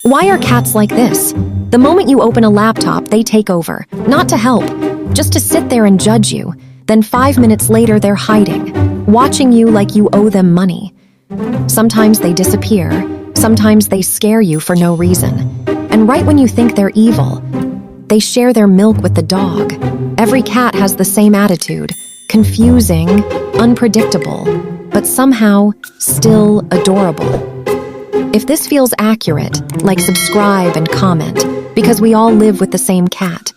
Why are cats like this? The moment you open a laptop, they take over, not to help, just to sit there and judge you. Then 5 minutes later, they're hiding, watching you like you owe them money. Sometimes they disappear, sometimes they scare you for no reason. And right when you think they're evil, they share their milk with the dog. Every cat has the same attitude, confusing, unpredictable, but somehow still adorable. If this feels accurate, like subscribe and comment, because we all live with the same cat.